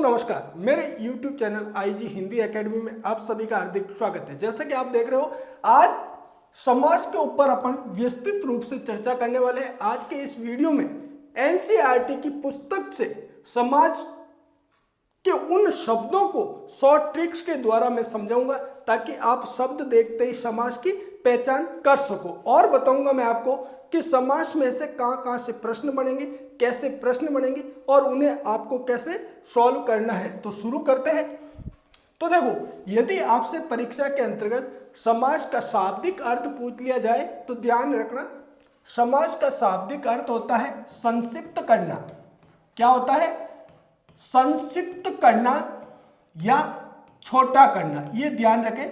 नमस्कार, मेरे YouTube channel IG Hindi academy में आप सभी का हार्दिक स्वागत है। जैसा कि आप देख रहे हो, आज समाज के ऊपर अपन विस्तृत रूप से चर्चा करने वाले हैं। आज के इस वीडियो में एनसीईआरटी की पुस्तक से समाज के उन शब्दों को शॉर्ट ट्रिक्स के द्वारा मैं समझाऊंगा ताकि आप शब्द देखते ही समाज की पहचान कर सको, और बताऊंगा मैं आपको कि समाज में से कहां से प्रश्न बनेंगे, कैसे प्रश्न बनेंगे और उन्हें आपको कैसे सॉल्व करना है। तो शुरू करते हैं। तो देखो, यदि आपसे परीक्षा के अंतर्गत समाज का शाब्दिक अर्थ पूछ लिया जाए तो ध्यान रखना, समाज का शाब्दिक अर्थ होता है संक्षिप्त करना। क्या होता है? संक्षिप्त करना या छोटा करना। ये ध्यान रखें,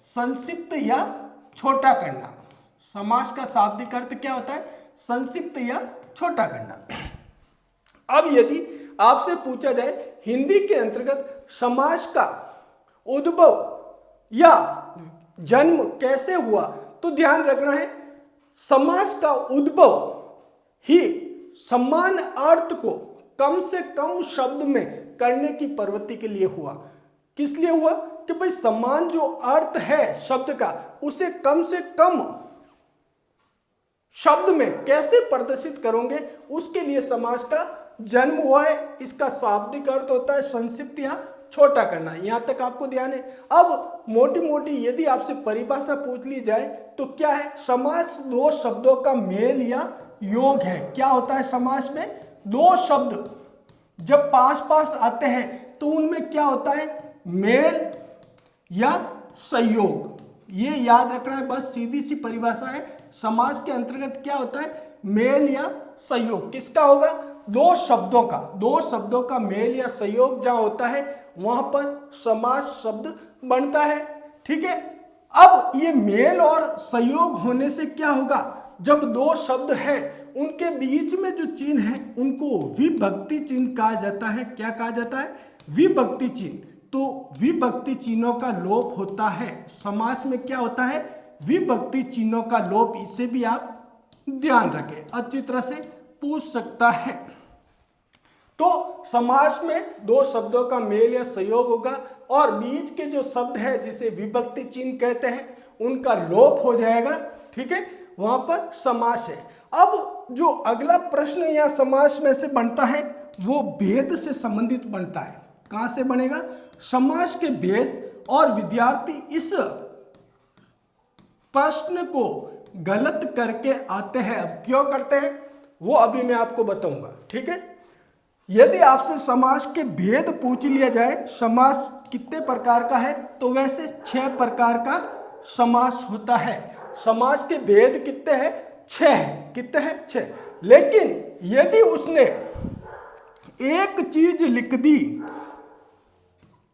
संक्षिप्त या छोटा करना। समास का शाब्दिक अर्थ क्या होता है? संक्षिप्त या छोटा करना। अब यदि आपसे पूछा जाए हिंदी के अंतर्गत समास का उद्भव या जन्म कैसे हुआ, तो ध्यान रखना है समास का उद्भव ही समान अर्थ को कम से कम शब्द में करने की प्रवृत्ति के लिए हुआ। किस लिए हुआ? कि भाई समान जो अर्थ है शब्द का, उसे कम से कम शब्द में कैसे प्रदर्शित करोगे, उसके लिए समास का जन्म हुआ है। इसका शाब्दिक अर्थ होता है संक्षिप्त या छोटा करना। यहां तक आपको ध्यान है। अब मोटी मोटी यदि आपसे परिभाषा पूछ ली जाए तो क्या है? समास दो शब्दों का मेल या योग है। क्या होता है समास में? दो शब्द जब पास पास आते हैं तो उनमें क्या होता है? मेल या संयोग। ये याद रखना है, बस सीधी सी परिभाषा है। समास के अंतर्गत क्या होता है? मेल या संयोग। किसका होगा? दो शब्दों का मेल या संयोग जहां होता है वहां पर समास शब्द बनता है। ठीक है। अब ये मेल और संयोग होने से क्या होगा? जब दो शब्द है उनके बीच में जो चिन्ह है उनको विभक्ति चिन्ह कहा जाता है। क्या कहा जाता है? विभक्ति चिन्ह। तो विभक्ति चिन्हों का लोप होता है। समास में क्या होता है? विभक्ति चिन्हों का लोप। इसे भी आप ध्यान रखें, अच्छी तरह से पूछ सकता है। तो समास में दो शब्दों का मेल या संयोग होगा और बीच के जो शब्द है जिसे विभक्ति चिन्ह कहते हैं उनका लोप हो जाएगा। ठीक है, वहां पर समास है। अब जो अगला प्रश्न या समास में से बनता है वो भेद से संबंधित बनता है। कहां से बनेगा? समास के भेद। और विद्यार्थी इस प्रश्न को गलत करके आते हैं। अब क्यों करते हैं वो अभी मैं आपको बताऊंगा। ठीक है। यदि आपसे समास के भेद पूछ लिया जाए, समास कितने प्रकार का है, तो वैसे 6 प्रकार का समास होता है। समास के भेद कितने हैं? 6 हैं। कितने हैं? 6। लेकिन यदि उसने एक चीज लिख दी,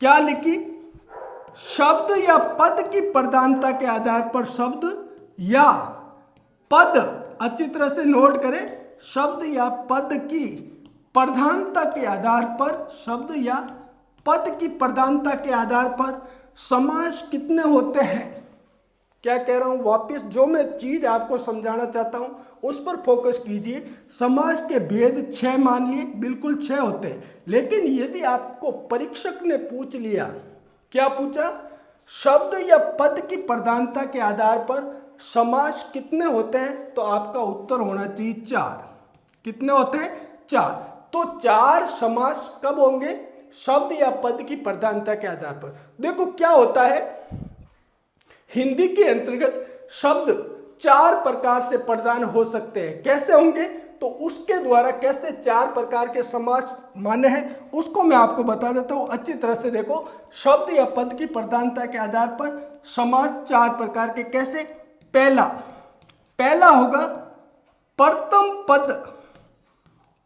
क्या लिखी? शब्द या पद की प्रधानता के आधार पर शब्द या पद, अच्छी तरह से नोट करें, शब्द या पद की प्रधानता के आधार पर, शब्द या पद की प्रधानता के आधार पर समास कितने होते हैं। क्या कह रहा हूं? वापस जो मैं चीज आपको समझाना चाहता हूं उस पर फोकस कीजिए। समास के भेद 6 मान लिए, बिल्कुल 6 होते हैं। लेकिन यदि आपको परीक्षक ने पूछ लिया, क्या पूछा? शब्द या पद की प्रधानता के आधार पर समास कितने होते हैं, तो आपका उत्तर होना चाहिए 4। कितने होते हैं? 4। तो 4 समास कब होंगे? शब्द या पद की प्रधानता के आधार पर। देखो क्या होता है, हिंदी के अंतर्गत शब्द 4 प्रकार से प्रदान हो सकते हैं। कैसे होंगे, तो उसके द्वारा कैसे 4 प्रकार के समास मान्य हैं उसको मैं आपको बता देता हूं। अच्छी तरह से देखो, शब्द या पद की प्रधानता के आधार पर समास 4 प्रकार के। कैसे? पहला होगा प्रथम पद,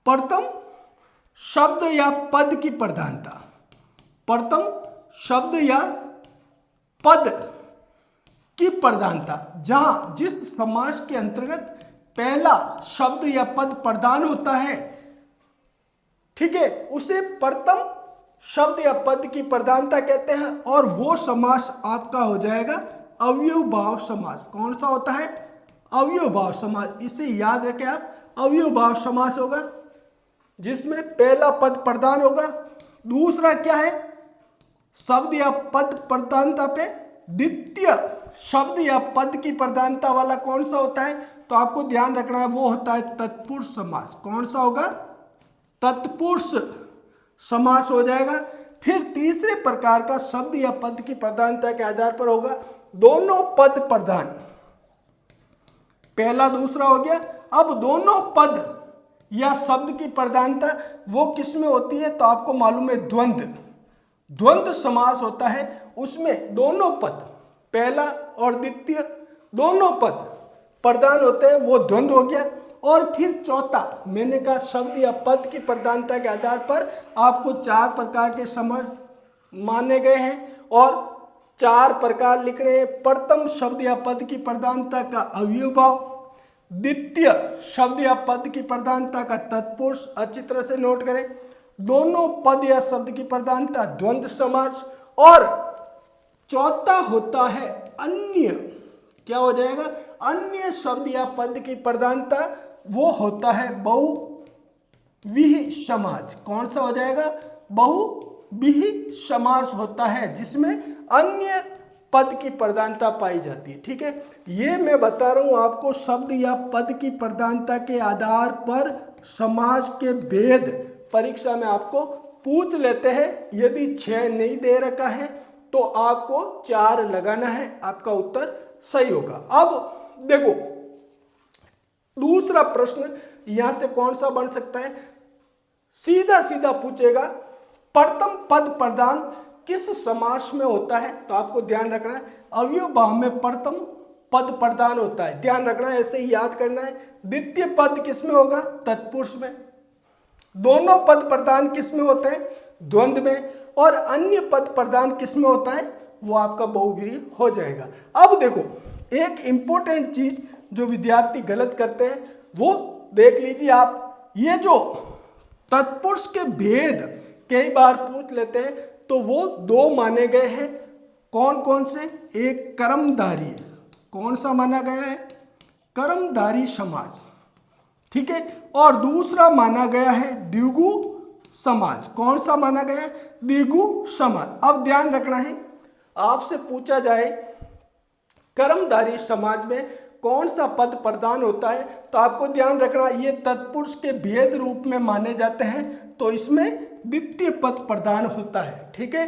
प्रथम शब्द या पद की प्रधानता। प्रथम शब्द या पद की प्रधानता, जहां जिस समास के अंतर्गत पहला शब्द या पद प्रधान होता है, ठीक है, उसे प्रथम शब्द या पद की प्रधानता कहते हैं। और वो समास आपका हो जाएगा अव्ययभाव समास। कौन सा होता है? अव्ययभाव समास। इसे याद रखें आप, अव्ययभाव समास होगा जिसमें पहला पद प्रधान होगा दूसरा क्या है, शब्द या पद प्रधानता पे। द्वितीय शब्द या पद की प्रधानता वाला कौन सा होता है, तो आपको ध्यान रखना है वो होता है तत्पुरुष समास। कौन सा होगा, तत्पुरुष समास हो जाएगा। फिर तीसरे प्रकार का शब्द या पद की प्रधानता के आधार पर होगा दोनों पद प्रधान। पहला दूसरा हो गया। अब दोनों पद या शब्द की प्रधानता वो किस में होती है, तो आपको मालूम है द्वंद्व। द्वंद्व समास होता है, उसमें दोनों पद पहला और द्वितीय दोनों पद प्रधान होते हैं, वो द्वंद्व हो गया। और फिर चौथा मैंने कहा शब्द या पद की प्रधानता के आधार पर आपको 4 प्रकार के समझ माने गए हैं और 4 प्रकार लिख रहे हैं। प्रथम शब्द या पद की प्रधानता का अव्ययभाव, द्वितीय शब्द या पद की प्रधानता का तत्पुरुष, अच्छी तरह से नोट करें, दोनों पद या शब्द की प्रधानता द्वंद्व समास, और चौथा होता है अन्य। क्या हो जाएगा, अन्य शब्द या पद की प्रधानता वो होता है बहुव्रीहि समास। कौन सा हो जाएगा, बहुव्रीहि समास होता है जिसमें अन्य पद की प्रधानता पाई जाती है। ठीक है, ये मैं बता रहा हूं आपको शब्द या पद की प्रधानता के आधार पर समास के भेद परीक्षा में आपको पूछ लेते हैं। यदि 6 नहीं दे रखा है तो आपको 4 लगाना है, आपका उत्तर सही होगा। अब देखो दूसरा प्रश्न यहां से कौन सा बन सकता है, सीधा सीधा पूछेगा प्रथम पद प्रधान किस समास में होता है, तो आपको ध्यान रखना है अव्ययभाव में प्रथम पद प्रधान होता है, ध्यान रखना है, ऐसे ही याद करना है। द्वितीय पद किस में होगा, तत्पुरुष में। दोनों पद प्रधान किस में होते हैं, द्वंद्व में। और अन्य पद प्रधान किस में होता है, वो आपका बहुव्रीहि हो जाएगा। अब देखो एक इंपॉर्टेंट चीज जो विद्यार्थी गलत करते हैं वो देख लीजिए आप, ये जो तत्पुरुष के भेद कई बार पूछ लेते हैं तो वो 2 माने गए हैं। कौन कौन से, एक कर्मधारी, कौन सा माना गया है, कर्मधारी समास, ठीक है, और दूसरा माना गया है द्विगु समाज। कौन सा माना गया है, द्विगु समाज। अब ध्यान रखना है, आपसे पूछा जाए कर्मधारी समाज में कौन सा पद प्रधान होता है, तो आपको ध्यान रखना ये तत्पुरुष के भेद रूप में माने जाते हैं, तो इसमें द्वितीय पद प्रधान होता है। ठीक है,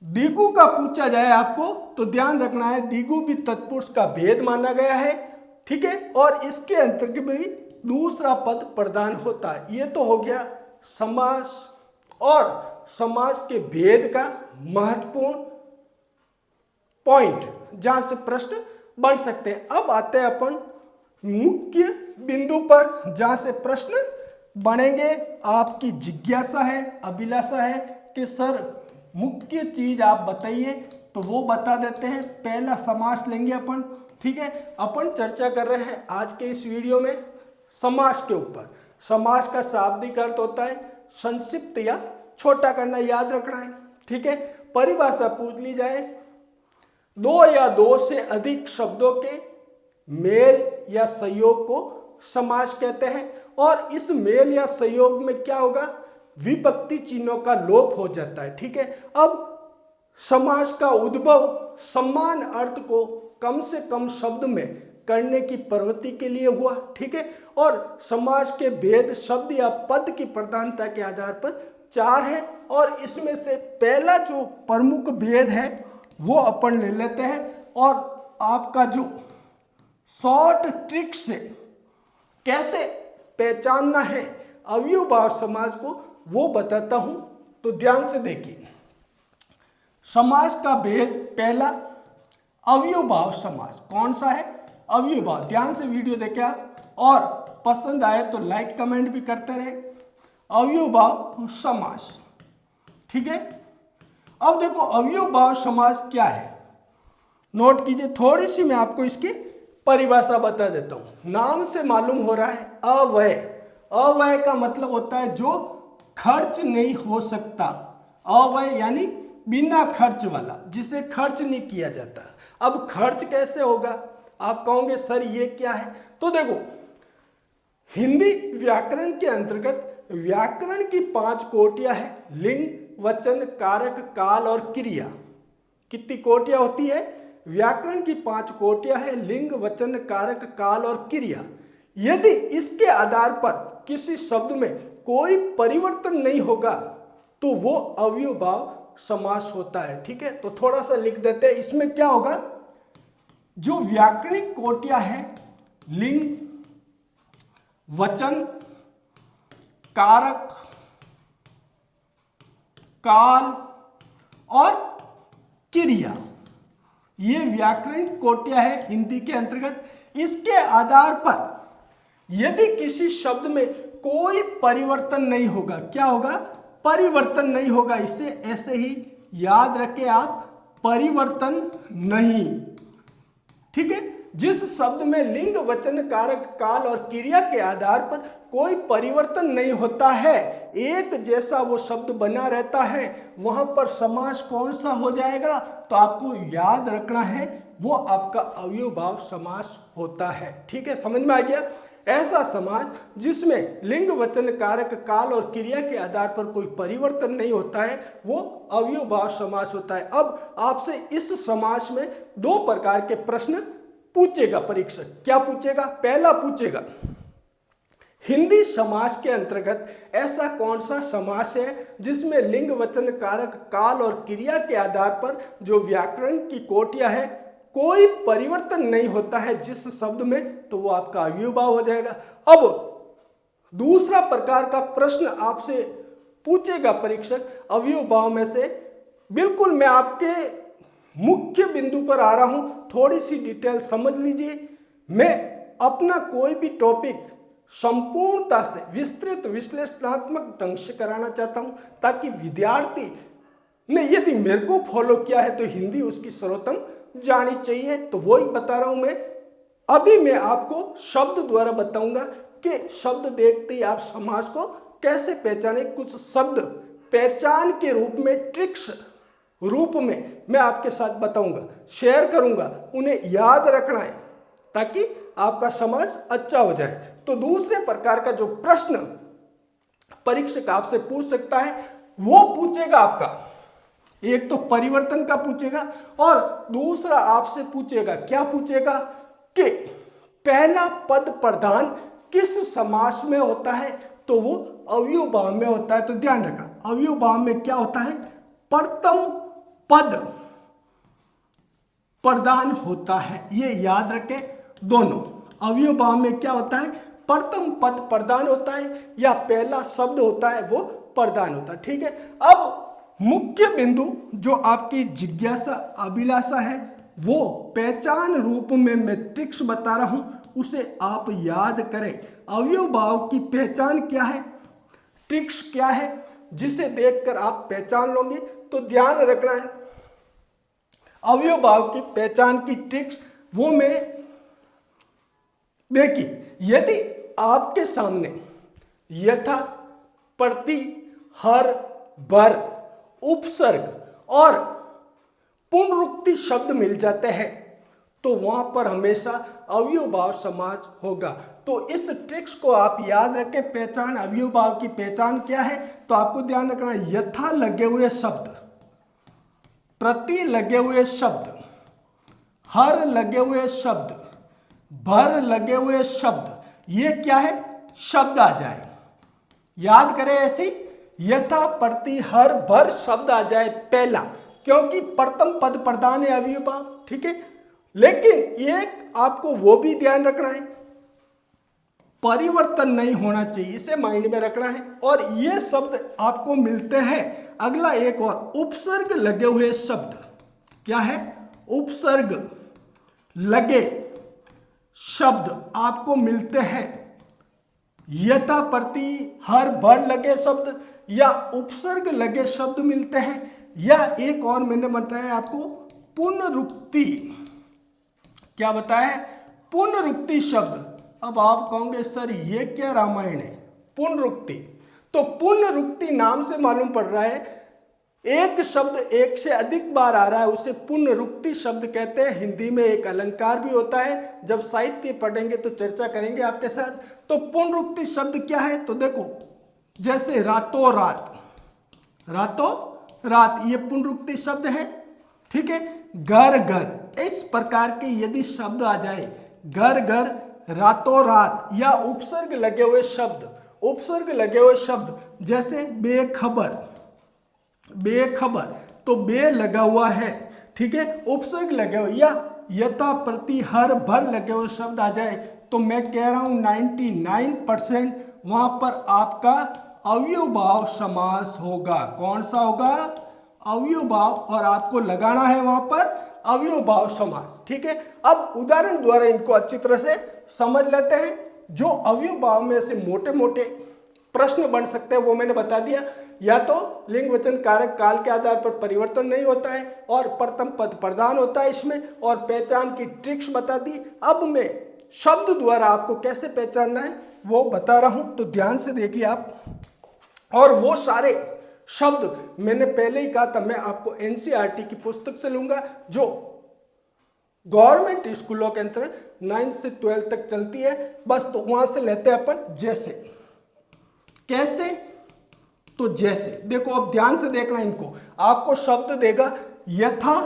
द्विगु का पूछा जाए आपको तो ध्यान रखना है द्विगु भी तत्पुरुष का भेद माना गया है। ठीक है, और इसके अंतर्गत भी दूसरा पद प्रधान होता है। ये तो हो गया समास और समास के भेद का महत्वपूर्ण पॉइंट जहां से प्रश्न बन सकते हैं। अब आते हैं अपन मुख्य बिंदु पर जहां से प्रश्न बनेंगे। आपकी जिज्ञासा है, अभिलाषा है कि सर मुख्य चीज आप बताइए, तो वो बता देते हैं। पहला समास लेंगे अपन। ठीक है, अपन चर्चा कर रहे हैं आज के इस वीडियो में समास के ऊपर। समास का शाब्दिक अर्थ होता है संक्षिप्त या छोटा करना, याद रखना है। ठीक है, परिभाषा पूछ ली जाए, 2 या 2 से अधिक शब्दों के मेल या संयोग को समास कहते हैं। और इस मेल या संयोग में क्या होगा, विभक्ति चिन्हों का लोप हो जाता है। ठीक है, अब समास का उद्भव समान अर्थ को कम से कम शब्द में करने की प्रवृत्ति के लिए हुआ। ठीक है, और समास के भेद शब्द या पद की प्रधानता के आधार पर 4 है, और इसमें से पहला जो प्रमुख भेद है वो अपन ले लेते हैं। और आपका जो शॉर्ट ट्रिक से कैसे पहचानना है अव्ययभाव समास को वो बताता हूं, तो ध्यान से देखिए। समास का भेद पहला अव्ययभाव समास। कौन सा है, अव्ययभाव। ध्यान से वीडियो देखें आप, और पसंद आए तो लाइक कमेंट भी करते रहे। अव्ययभाव समास, ठीक है। अब देखो अव्ययभाव समास क्या है, नोट कीजिए। थोड़ी सी मैं आपको इसकी परिभाषा बता देता हूं। नाम से मालूम हो रहा है अव्यय। अव्यय का मतलब होता है जो खर्च नहीं हो सकता। अव्यय यानी बिना खर्च वाला, जिसे खर्च नहीं किया जाता। अब खर्च कैसे होगा, आप कहोगे सर ये क्या है, तो देखो हिंदी व्याकरण के अंतर्गत व्याकरण की 5 कोटियां हैं, लिंग, वचन, कारक, काल और क्रिया। कितनी कोटियां होती है? व्याकरण की 5 कोटियां हैं, लिंग, वचन, कारक, काल और क्रिया। यदि इसके आधार पर किसी शब्द में कोई परिवर्तन नहीं होगा तो वो अव्ययभाव समास होता है। ठीक है, तो थोड़ा सा लिख देते हैं। इसमें क्या होगा, जो व्याकरणिक कोटियां हैं, लिंग, वचन, कारक, काल और क्रिया, ये व्याकरणिक कोटियां है हिंदी के अंतर्गत। इसके आधार पर यदि किसी शब्द में कोई परिवर्तन नहीं होगा, क्या होगा? परिवर्तन नहीं होगा। इसे ऐसे ही याद रखें आप, परिवर्तन नहीं। ठीक है, जिस शब्द में लिंग, वचन, कारक, काल और क्रिया के आधार पर कोई परिवर्तन नहीं होता है, एक जैसा वो शब्द बना रहता है, वहां पर समास कौन सा हो जाएगा? तो आपको याद रखना है, वो आपका अव्ययभाव समास होता है। ठीक है, समझ में आ गया? ऐसा समास जिसमें लिंग, वचन, कारक, काल और क्रिया के आधार पर कोई परिवर्तन नहीं होता है, वो अव्ययभाव समास होता है। अब आपसे इस समास में 2 प्रकार के प्रश्न पूछेगा परीक्षक। क्या पूछेगा? पहला पूछेगा, हिंदी समास के अंतर्गत ऐसा कौन सा समास है जिसमें लिंग, वचन, कारक, काल और क्रिया के आधार पर जो व्याकरण की कोटियां है कोई परिवर्तन नहीं होता है जिस शब्द में, तो वो आपका अव्ययभाव हो जाएगा। अब दूसरा प्रकार का प्रश्न आपसे पूछेगा परीक्षक अव्ययभाव में से। बिल्कुल मैं आपके मुख्य बिंदु पर आ रहा हूं, थोड़ी सी डिटेल समझ लीजिए। मैं अपना कोई भी टॉपिक संपूर्णता से विस्तृत विश्लेषणात्मक ढंग से कराना चाहता हूं, ताकि विद्यार्थी ने यदि मेरे को फॉलो किया है तो हिंदी उसकी सर्वोत्तम जानी चाहिए। तो वही बता रहा हूं मैं। अभी मैं आपको शब्द द्वारा बताऊंगा कि शब्द देखते ही आप समास को कैसे पहचाने। कुछ शब्द पहचान के रूप में, ट्रिक्स रूप में मैं आपके साथ बताऊंगा, शेयर करूंगा, उन्हें याद रखना है ताकि आपका समास अच्छा हो जाए। तो दूसरे प्रकार का जो प्रश्न परीक्षक आपसे पूछ सकता है वो पूछेगा आपका, एक तो परिवर्तन का पूछेगा और दूसरा आपसे पूछेगा, क्या पूछेगा कि पहला पद प्रधान किस समास में होता है, तो वो अव्ययभाव में होता है। तो ध्यान रखना, अव्ययभाव में क्या होता है? प्रथम पद प्रधान होता है, ये याद रखें। दोनों अव्ययभाव में क्या होता है? प्रथम पद प्रधान होता है या पहला शब्द होता है वो प्रधान होता है। ठीक है, अब मुख्य बिंदु जो आपकी जिज्ञासा अभिलाषा है वो पहचान रूप में मैं ट्रिक्स बता रहा हूं, उसे आप याद करें। अव्ययभाव की पहचान क्या है, ट्रिक्स क्या है, जिसे देखकर आप पहचान लोगे। तो ध्यान रखना है, अव्ययभाव की पहचान की ट्रिक्स वो मैं देखिए, यदि आपके सामने यथा, प्रति, हर, भर, उपसर्ग और पुनरुक्ति शब्द मिल जाते हैं तो वहां पर हमेशा अव्ययभाव समास होगा। तो इस ट्रिक्स को आप याद रखें। पहचान, अव्ययभाव की पहचान क्या है, तो आपको ध्यान रखना, यथा लगे हुए शब्द, प्रति लगे हुए शब्द, हर लगे हुए शब्द, भर लगे हुए शब्द, ये क्या है? शब्द आ जाए। याद करें ऐसे, यथा, प्रति, हर, भर शब्द आ जाए पहला, क्योंकि प्रथम पद प्रधान है अव्ययभाव। ठीक है, लेकिन एक आपको वो भी ध्यान रखना है, परिवर्तन नहीं होना चाहिए, इसे माइंड में रखना है। और ये शब्द आपको मिलते हैं, अगला एक और, उपसर्ग लगे हुए शब्द। क्या है? उपसर्ग लगे शब्द आपको मिलते हैं, यथा, प्रति, हर, भर लगे शब्द या उपसर्ग लगे शब्द मिलते हैं, या एक और मैंने बताया आपको पुनरुक्ति। क्या बताया? पुनरुक्ति शब्द। अब आप कहोगे सर ये क्या रामायण है, पुनरुक्ति? तो पुनरुक्ति नाम से मालूम पड़ रहा है, एक शब्द एक से अधिक बार आ रहा है उसे पुनरुक्ति शब्द कहते हैं। हिंदी में एक अलंकार भी होता है, जब साहित्य पढ़ेंगे तो चर्चा करेंगे आपके साथ। तो पुनरुक्ति शब्द क्या है, तो देखो, जैसे रातों रात, रातों रात ये पुनरुक्ति शब्द है, ठीक है। घर घर, इस प्रकार के यदि शब्द आ जाए, घर घर, रातों रात, या उपसर्ग लगे हुए शब्द, उपसर्ग लगे हुए शब्द जैसे बेखबर, बेखबर, तो बे लगा हुआ है, ठीक है, उपसर्ग लगे हुए, या यथा प्रति हर भर लगे हुए शब्द आ जाए, तो मैं कह रहा हूं 99% वहां पर आपका अव्ययभाव समास होगा। कौन सा होगा? अव्ययभाव, और आपको लगाना है वहां पर अव्ययभाव समास, ठीक है। अब उदाहरण द्वारा इनको अच्छी तरह से समझ लेते हैं। जो अव्ययभाव में से मोटे मोटे प्रश्न बन सकते हैं वो मैंने बता दिया। या तो लिंग वचन कारक काल के आधार पर परिवर्तन नहीं होता है और प्रथम पद प्रधान होता है इसमें, और पहचान की ट्रिक्स बता दी। अब मैं शब्द द्वारा आपको कैसे पहचानना है वो बता रहा हूं, तो ध्यान से देखिए आप। और वो सारे शब्द मैंने पहले ही कहा था, मैं आपको एनसीईआरटी की पुस्तक से लूंगा जो गवर्नमेंट स्कूलों के अंदर 9 से 12 तक चलती है, बस तो वहां से लेते हैं अपन। जैसे, कैसे, तो जैसे देखो, अब ध्यान से देखना इनको। आपको शब्द देगा यथा,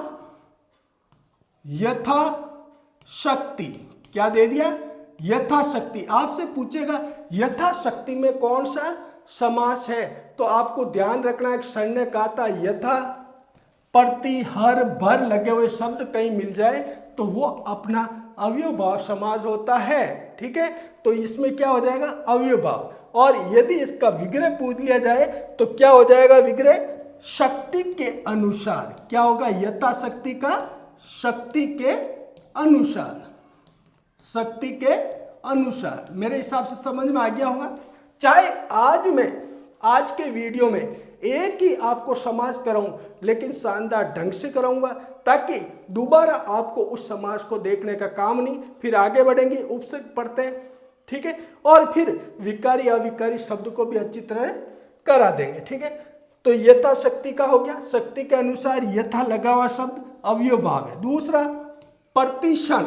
यथा शक्ति, क्या दे दिया? यथाशक्ति। आपसे पूछेगा यथाशक्ति में कौन सा समास है, तो आपको ध्यान रखना, एक क्षण ने कहा था यथा प्रति हर भर लगे हुए शब्द कहीं मिल जाए तो वो अपना अव्ययभाव समास होता है, ठीक है। तो इसमें क्या हो जाएगा? अव्ययभाव। और यदि इसका विग्रह पूछ लिया जाए तो क्या हो जाएगा? विग्रह शक्ति के अनुसार। क्या होगा? यथाशक्ति का शक्ति के अनुसार, शक्ति के अनुसार। मेरे हिसाब से समझ में आ गया होगा। चाहे आज के वीडियो में एक ही आपको समास कराऊं, लेकिन शानदार ढंग से कराऊंगा, ताकि दोबारा आपको उस समास को देखने का काम नहीं। फिर आगे बढ़ेंगे, उपसर्ग पढ़ते हैं, ठीक है, और फिर विकारी अविकारी शब्द को भी अच्छी तरह करा देंगे, ठीक है। तो यथाशक्ति का हो गया, शक्ति के अनुसार यथा लगा हुआ शब्द अव्ययभाव है। दूसरा प्रतिक्षण,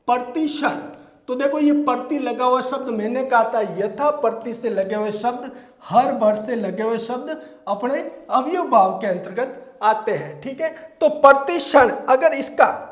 प्रतिक्षण, तो देखो ये प्रति लगा हुआ शब्द मैंने कहा था यथा प्रति से लगे हुए शब्द, हर भर से लगे हुए शब्द अपने अव्ययभाव के अंतर्गत आते हैं, ठीक है। तो प्रतिक्षण अगर इसका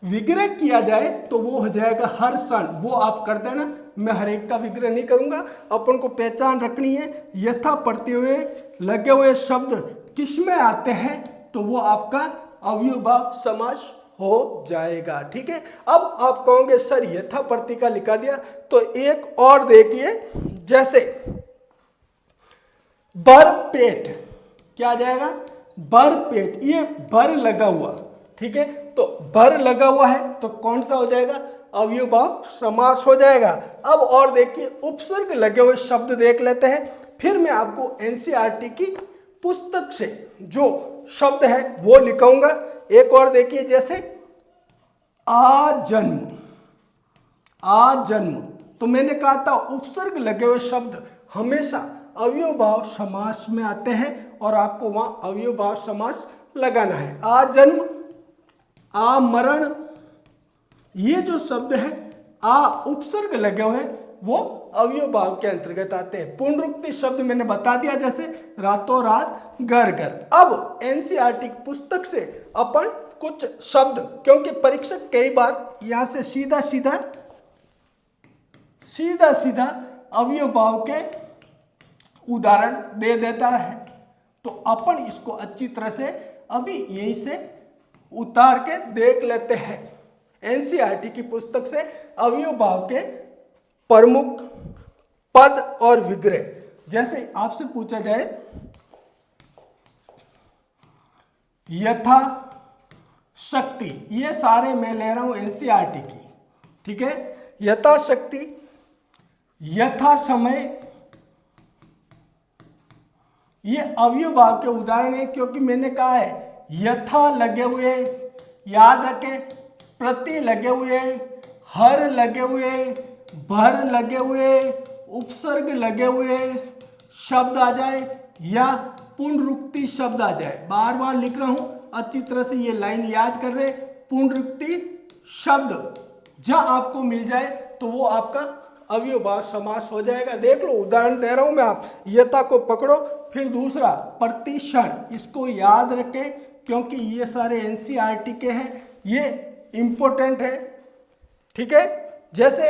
विग्रह किया जाए तो वो हो जाएगा हर क्षण। वो आप कर देना, मैं हर एक का विग्रह नहीं करूंगा। अपन को पहचान रखनी है, यथा प्रति हुए लगे हुए शब्द किसमें आते हैं, तो वो आपका अव्ययभाव समास हो जाएगा, ठीक है। अब आप कहोगे सर यथा प्रति का लिखा दिया, तो एक और देखिए, जैसे बर पेट, क्या आ जाएगा? बर पेट, ये बर लगा हुआ, ठीक है, तो बर लगा हुआ है तो कौन सा हो जाएगा? अव्ययभाव समास हो जाएगा। अब और देखिए उपसर्ग लगे हुए शब्द देख लेते हैं, फिर मैं आपको एनसीईआरटी की पुस्तक से जो शब्द है वो लिखाऊंगा। एक और देखिए, जैसे आजन्म, आजन्म, तो मैंने कहा था उपसर्ग लगे हुए शब्द हमेशा अव्ययभाव समास में आते हैं और आपको वहां अव्ययभाव समास लगाना है। आजन्म, आमरण, ये जो शब्द है आ उपसर्ग लगे हुए वो अव्ययभाव के अंतर्गत आते हैं। पुनरुक्ति शब्द मैंने बता दिया, जैसे रातों रात, घर घर। अब एनसीईआरटी पुस्तक से अपन कुछ शब्द, क्योंकि परीक्षक कई बार यहां से सीधा सीधा अव्ययभाव के उदाहरण दे देता है, तो अपन इसको अच्छी तरह से अभी यहीं से उतार के देख लेते हैं। एनसीईआरटी की पुस्तक से अव्ययभाव के प्रमुख पद और विग्रह। जैसे आपसे पूछा जाए यथा शक्ति, ये सारे मैं ले रहा हूं एनसीईआरटी की, ठीक है। यथा शक्ति, यथा समय, ये अव्ययभाव के उदाहरण है, क्योंकि मैंने कहा है यथा लगे हुए, याद रखें, प्रति लगे हुए, हर लगे हुए, भर लगे हुए, उपसर्ग लगे हुए शब्द आ जाए या पुनरुक्ति शब्द आ जाए। बार बार लिख रहा हूं, अच्छी तरह से ये लाइन याद कर रहे। पुनरुक्ति शब्द जहां आपको मिल जाए तो वो आपका अव्ययभाव समास हो जाएगा। देख लो, उदाहरण दे रहा हूं मैं, आप यथा को पकड़ो। फिर दूसरा प्रतिक्षण, इसको याद रखें क्योंकि ये सारे एनसीईआरटी के हैं, ये इंपॉर्टेंट है, ठीक है। जैसे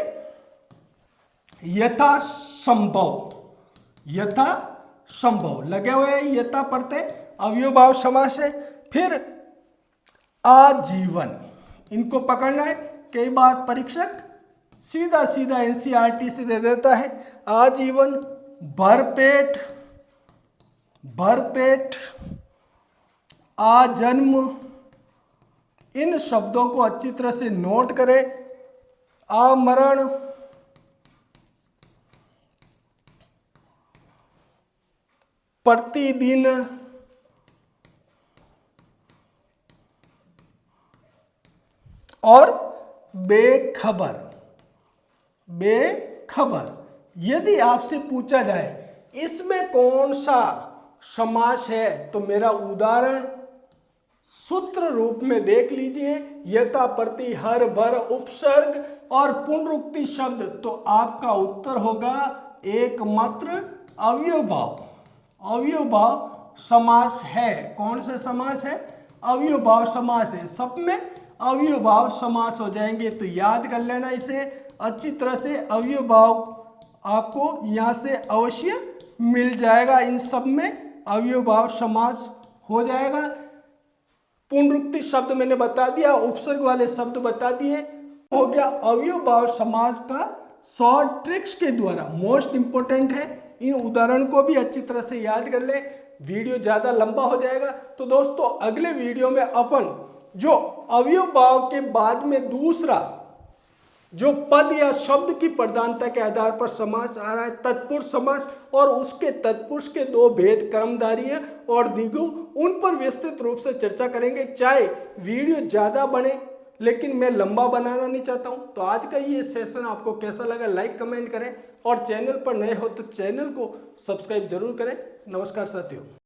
यथासंभव, यथासंभव लगे हुए हैं, यथा प्रत्यय अव्ययभाव समास है। फिर आजीवन, इनको पकड़ना है। कई बार परीक्षक सीधा सीधा एनसीईआरटी से दे देता है। आजीवन, भरपेट, भरपेट, आजन्म, इन शब्दों को अच्छी तरह से नोट करें। आमरण, प्रतिदिन, और बेखबर, बेखबर। यदि आपसे पूछा जाए इसमें कौन सा समास है, तो मेरा उदाहरण सूत्र रूप में देख लीजिए, यथा, प्रति, हर, भर, उपसर्ग और पुनरुक्ति शब्द। तो आपका उत्तर होगा एकमात्र अव्ययभाव, अव्ययभाव समास है। कौन सा समास है? अव्ययभाव समास है। सब में अव्ययभाव समास हो जाएंगे, तो याद कर लेना इसे अच्छी तरह से। अव्ययभाव आपको यहाँ से अवश्य मिल जाएगा, इन सब में अव्ययभाव समास हो जाएगा। पुनरुक्ति शब्द मैंने बता दिया, उपसर्ग वाले शब्द बता दिए, हो गया। अव्ययभाव समास का शॉर्ट ट्रिक्स के द्वारा मोस्ट इंपोर्टेंट है। इन उदाहरण को भी अच्छी तरह से याद कर ले, वीडियो ज्यादा लंबा हो जाएगा। तो दोस्तों अगले वीडियो में अपन जो अव्ययभाव के बाद में दूसरा जो पद या शब्द की प्रधानता के आधार पर समास आ रहा है, तत्पुरुष समास, और उसके तत्पुरुष के दो भेद कर्मधारय और द्विगु, उन पर विस्तृत रूप से चर्चा करेंगे। चाहे वीडियो ज्यादा बने, लेकिन मैं लंबा बनाना नहीं चाहता हूं। तो आज का ये सेशन आपको कैसा लगा, लाइक कमेंट करें, और चैनल पर नए हो तो चैनल को सब्सक्राइब जरूर करें। नमस्कार साथियों।